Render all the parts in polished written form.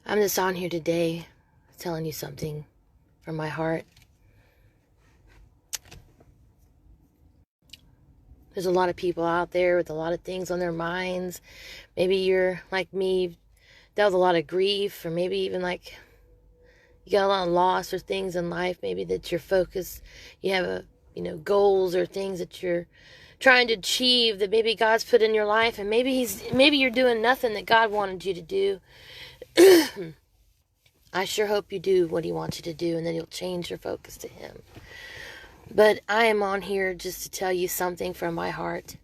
I'm just on here today telling you something from my heart. There's a lot of people out there with a lot of things on their minds. Maybe you're like me, dealt with a lot of grief, or maybe even like you got a lot of loss or things in life. Maybe that you're focused, you have goals or things that you're trying to achieve that maybe God's put in your life, and maybe you're doing nothing that God wanted you to do. I sure hope you do what he wants you to do, and then you'll change your focus to him. But I am on here just to tell you something from my heart.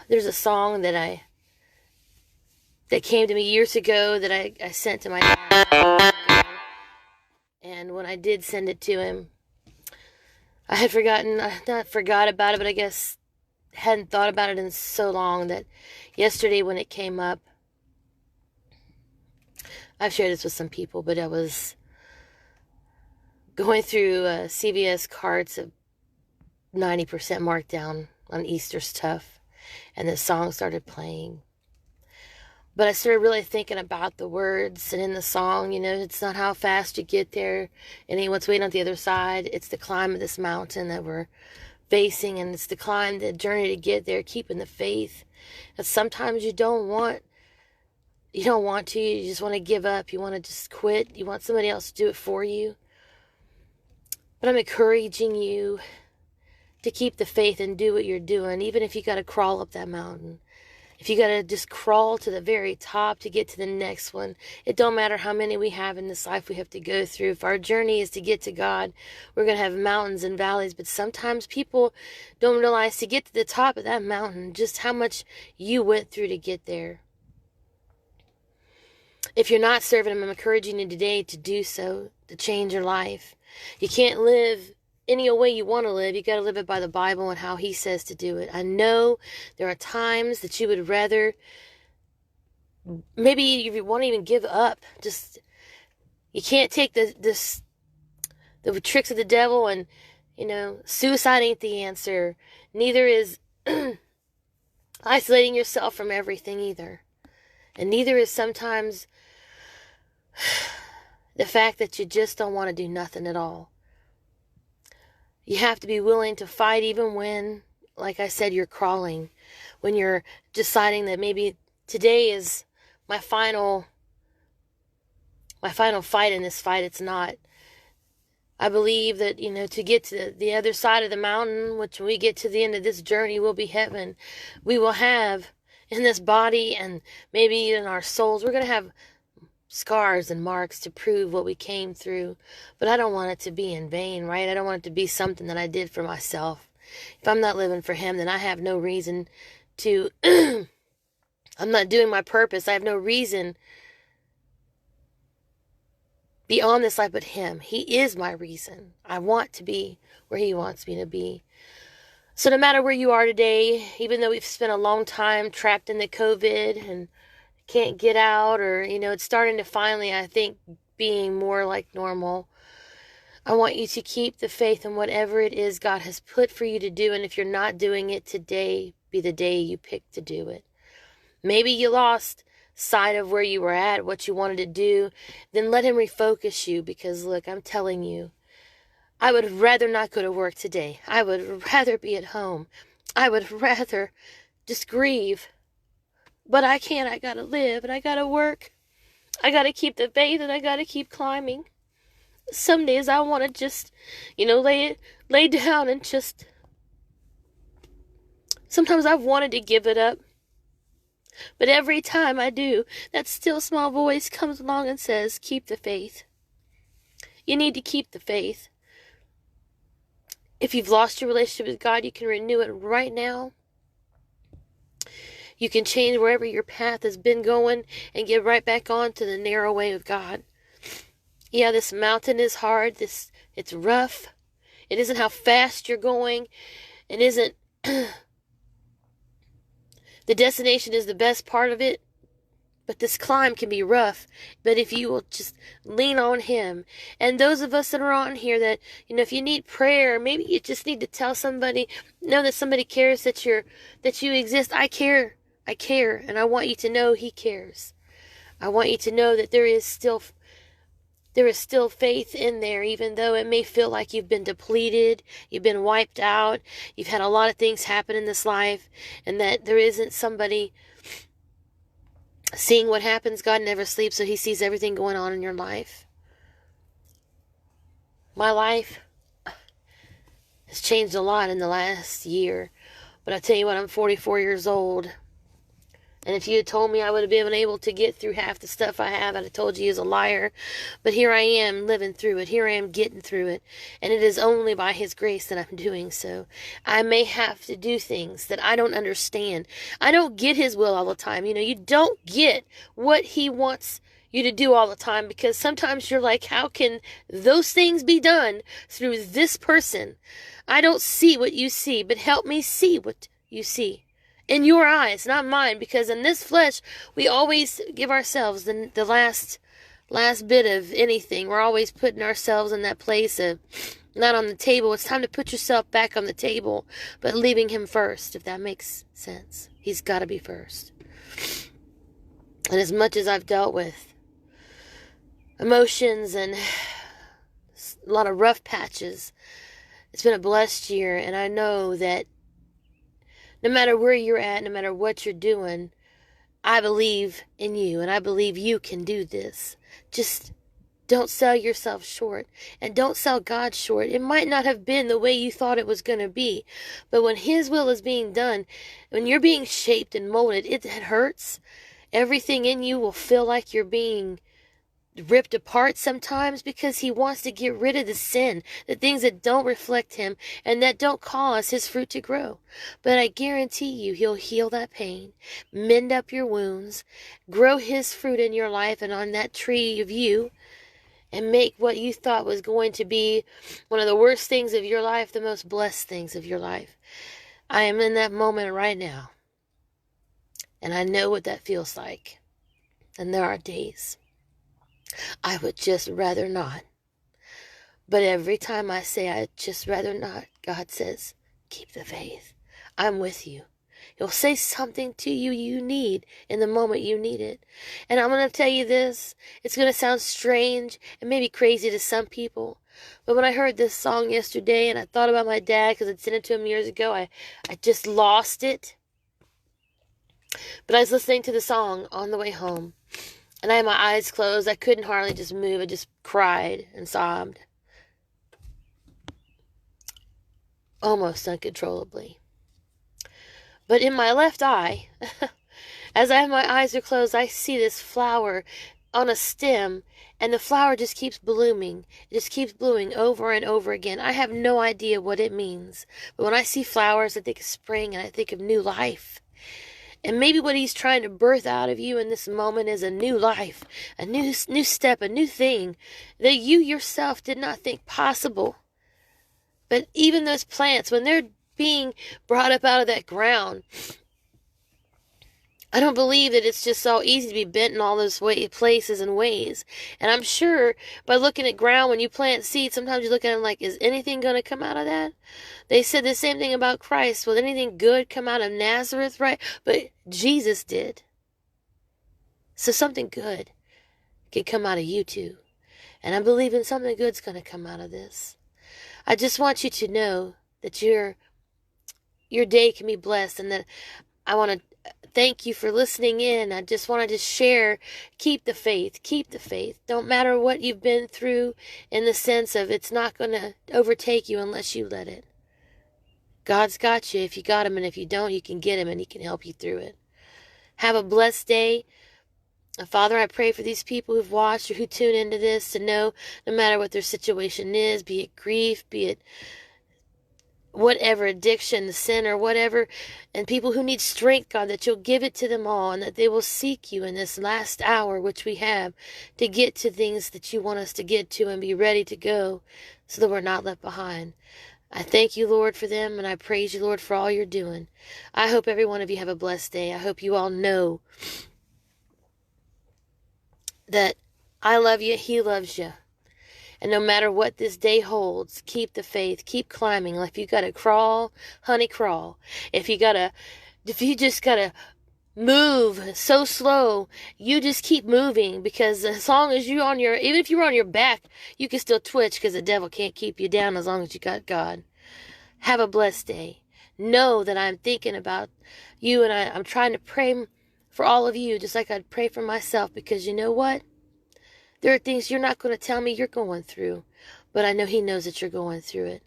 There's a song that came to me years ago that I sent to my dad. And when I did send it to him, I had not forgot about it, but I guess hadn't thought about it in so long that yesterday when it came up, I've shared this with some people, but I was going through CVS carts of 90% markdown on Easter's Tough, and the song started playing. But I started really thinking about the words, and in the song, it's not how fast you get there, and ain't what's waiting on the other side. It's the climb of this mountain that we're facing, and it's the journey to get there, keeping the faith. And sometimes you don't want to, you just want to give up, you want to just quit, you want somebody else to do it for you. But I'm encouraging you to keep the faith and do what you're doing, even if you got to crawl up that mountain. If you got to just crawl to the very top to get to the next one. It don't matter how many we have in this life we have to go through. If our journey is to get to God, we're going to have mountains and valleys. But sometimes people don't realize to get to the top of that mountain, just how much you went through to get there. If you're not serving him, I'm encouraging you today to do so, to change your life. You can't live any way you want to live. You got to live it by the Bible and how he says to do it. I know there are times that you would rather, maybe you want to even give up. Just, you can't take the tricks of the devil, and suicide ain't the answer. Neither is isolating yourself from everything either. And neither is sometimes the fact that you just don't want to do nothing at all. You have to be willing to fight even when, like I said, you're crawling. When you're deciding that maybe today is my final fight in this fight. It's not. I believe that, to get to the other side of the mountain, which when we get to the end of this journey will be heaven. We will have in this body and maybe in our souls, we're going to have scars and marks to prove what we came through. But I don't want it to be in vain, right? I don't want it to be something that I did for myself. If I'm not living for him, then I have no reason to, I'm not doing my purpose. I have no reason beyond this life but him. He is my reason. I want to be where he wants me to be. So no matter where you are today, even though we've spent a long time trapped in the COVID and can't get out, or, it's starting to finally, I think, being more like normal, I want you to keep the faith in whatever it is God has put for you to do. And if you're not doing it today, be the day you pick to do it. Maybe you lost sight of where you were at, what you wanted to do. Then let him refocus you, because look, I'm telling you, I would rather not go to work today. I would rather be at home. I would rather just grieve. But I can't. I gotta live, and I gotta work. I gotta keep the faith, and I gotta keep climbing. Some days I want to just, lay down and just. Sometimes I've wanted to give it up. But every time I do, that still small voice comes along and says, keep the faith. You need to keep the faith. If you've lost your relationship with God, you can renew it right now. You can change wherever your path has been going and get right back on to the narrow way of God. Yeah, this mountain is hard. It's rough. It isn't how fast you're going. It isn't. The destination is the best part of it. But this climb can be rough. But if you will just lean on him. And those of us that are on here that, if you need prayer, maybe you just need to tell somebody, know that somebody cares that you exist. I care. And I want you to know he cares. I want you to know that there is still faith in there, even though it may feel like you've been depleted, you've been wiped out, you've had a lot of things happen in this life, and that there isn't somebody seeing what happens. God never sleeps, so he sees everything going on in your life. My life has changed a lot in the last year, but I tell you what, I'm 44 years old. And if you had told me I would have been able to get through half the stuff I have, I'd have told you he was a liar. But here I am living through it. Here I am getting through it. And it is only by his grace that I'm doing so. I may have to do things that I don't understand. I don't get his will all the time. You know, you don't get what he wants you to do all the time, because sometimes you're like, how can those things be done through this person? I don't see what you see, but help me see what you see. In your eyes, not mine, because in this flesh, we always give ourselves the last bit of anything. We're always putting ourselves in that place of not on the table. It's time to put yourself back on the table, but leaving him first, if that makes sense. He's got to be first. And as much as I've dealt with emotions and a lot of rough patches, it's been a blessed year, and I know that no matter where you're at, no matter what you're doing, I believe in you, and I believe you can do this. Just don't sell yourself short, and don't sell God short. It might not have been the way you thought it was going to be, but when his will is being done, when you're being shaped and molded, it hurts. Everything in you will feel like you're being ripped apart sometimes, because he wants to get rid of the sin, the things that don't reflect him and that don't cause his fruit to grow. But I guarantee you, he'll heal that pain, mend up your wounds, grow his fruit in your life and on that tree of you, and make what you thought was going to be one of the worst things of your life the most blessed things of your life. I am in that moment right now, and I know what that feels like. And there are days I would just rather not. But every time I say I'd just rather not, God says, keep the faith. I'm with you. He'll say something to you you need in the moment you need it. And I'm going to tell you this. It's going to sound strange and maybe crazy to some people. But when I heard this song yesterday and I thought about my dad, because I'd sent it to him years ago, I just lost it. But I was listening to the song on the way home, and I had my eyes closed. I couldn't hardly just move. I just cried and sobbed. Almost uncontrollably. But in my left eye, as I have my eyes are closed, I see this flower on a stem, and the flower just keeps blooming. It just keeps blooming over and over again. I have no idea what it means. But when I see flowers, I think of spring, and I think of new life. And maybe what he's trying to birth out of you in this moment is a new life, a new step, a new thing that you yourself did not think possible. But even those plants, when they're being brought up out of that ground, I don't believe that it's just so easy to be bent in all those places and ways. And I'm sure by looking at ground, when you plant seeds, sometimes you look at them like, is anything going to come out of that? They said the same thing about Christ. Will anything good come out of Nazareth, right? But Jesus did. So something good can come out of you too. And I believe in something good's going to come out of this. I just want you to know that your day can be blessed, and that I want to thank you for listening in. I just wanted to share, keep the faith, keep the faith. Don't matter what you've been through, in the sense of it's not going to overtake you unless you let it. God's got you if you got him, and if you don't, you can get him and he can help you through it. Have a blessed day. Father, I pray for these people who've watched or who tune into this to know no matter what their situation is, be it grief, be it whatever addiction, sin, or whatever, and people who need strength, God, that you'll give it to them all, and that they will seek you in this last hour which we have to get to things that you want us to get to and be ready to go so that we're not left behind. I thank you, Lord, for them, and I praise you, Lord, for all you're doing. I hope every one of you have a blessed day. I hope you all know that I love you, he loves you. And no matter what this day holds, keep the faith, keep climbing. If you gotta crawl, honey, crawl. If you just gotta move so slow. You just keep moving, because as long as you're on your, even if you're on your back, you can still twitch, because the devil can't keep you down as long as you got God. Have a blessed day. Know that I'm thinking about you, and I'm trying to pray for all of you, just like I'd pray for myself, because you know what? There are things you're not going to tell me you're going through, but I know He knows that you're going through it.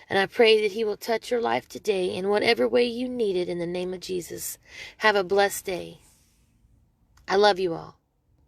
And I pray that He will touch your life today in whatever way you need it, in the name of Jesus. Have a blessed day. I love you all.